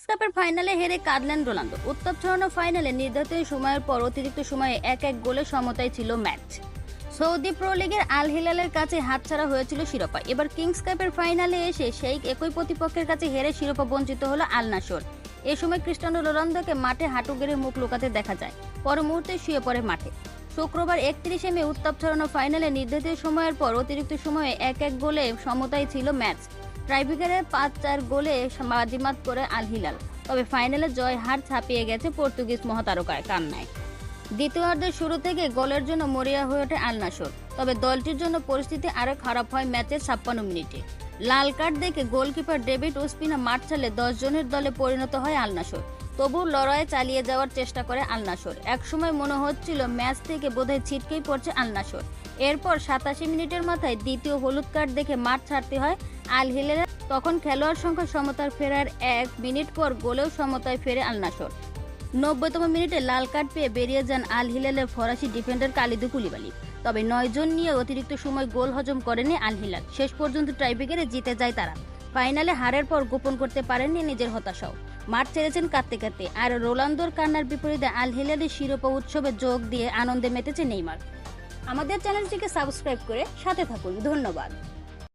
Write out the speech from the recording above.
কাপের ফাইনালে হেরে কাঁদলেন রোনালদো। উত্তাপ ছড়ানো ফাইনালে নির্ধারিত সময়ের পর অতিরিক্ত সময়ে 1-1 গোলে সমতায় ছিল ম্যাচ। সৌদি প্রো লিগের আল হিলালের কাছে হাতছাড়া হয়েছিল শিরোপা। এবার কিংস কাপের ফাইনালে এসে সেই একই প্রতিপক্ষের কাছে হেরে শিরোপা বঞ্চিত হলো আল নাসর। এ সময় ক্রিস্টিয়ানো রোনালদোকে মাঠে হাঁটু গেড়ে মুখ লুকাতে দেখা যায়, পর মুহূর্তে শুয়ে পড়ে মাঠে। শুক্রবার 31 মে উত্তাপ ছড়ানো ফাইনালে নির্ধারিত সময়ের পর অতিরিক্ত সময়ে 1-1 গোলে সমতায় ছিল ম্যাচ। ট্রাইব্রেকারে 5-4 গোলে বাজিমাত করে আল হিলাল। তবে ফাইনালে জয় হার ছাপিয়ে গেছে পর্তুগিজ মহাতারকার কান্নায়। দ্বিতীয়ার্ধের শুরু থেকে গোলের জন্য মরিয়া হয়ে ওঠে আল নাসর। তবে দলটির জন্য পরিস্থিতি আরও খারাপ হয় ম্যাচের 56 মিনিটে। লাল কার্ড দেখে গোলকিপার ডেভিড ওসপিনা মাঠ ছাড়লে 10 জনের দলে পরিণত হয় আল নাসর। তবু লড়াইয়ে চালিয়ে যাওয়ার চেষ্টা করে আল নাসর। একসময় মনে হচ্ছিল ম্যাচ থেকে বোধহয় ছিটকেই পড়ছে আল নাসর। এরপর 87 মিনিটের মাথায় দ্বিতীয় হলুদ কার্ড দেখে মাঠ ছাড়তে হয় আল হিলাল। তখন খেলোয়াড় সংখ্যা সমতায় ফেরার 1 মিনিট পর গোলেও সমতায় ফেরে আল নাসর। 90তম মিনিটে লাল কার্ড পেয়ে বেরিয়ে যান আল হিলালের ফরাসি ডিফেন্ডার কালিদু কুলিবালি। তবে 9 জন নিয়ে অতিরিক্ত সময় গোল হজম করেনি আল হিলাল। শেষ পর্যন্ত টাইব্রেকারে জিতে যায় তারা। ফাইনালে হারের পর গোপন করতে পারেননি নিজের হতাশাও। মাঠ ছেড়েছেন কাঁদতে কাঁদতে। আর রোনালদোর কান্নার বিপরীতে আল হিলালের শিরোপা উৎসবে যোগ দিয়ে আনন্দে মেতেছে নেইমার। আমাদের চ্যানেলটিকে সাবস্ক্রাইব করে সাথে থাকুন। ধন্যবাদ।